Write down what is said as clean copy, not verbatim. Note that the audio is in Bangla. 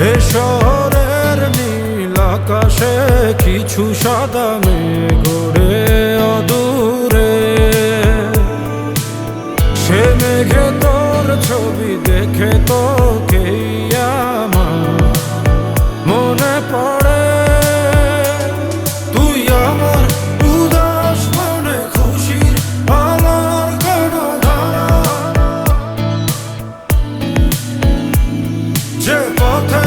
এ শহরের নীল আকাশে কিছু সাদা মেঘ ওড়ে অদূরে, সে মেঘে তোর ছবি দেখে তোকেই আমার মনে পড়ে। তুই আমার উদাস মনে খুশির আলোর গণধারা, যে পথে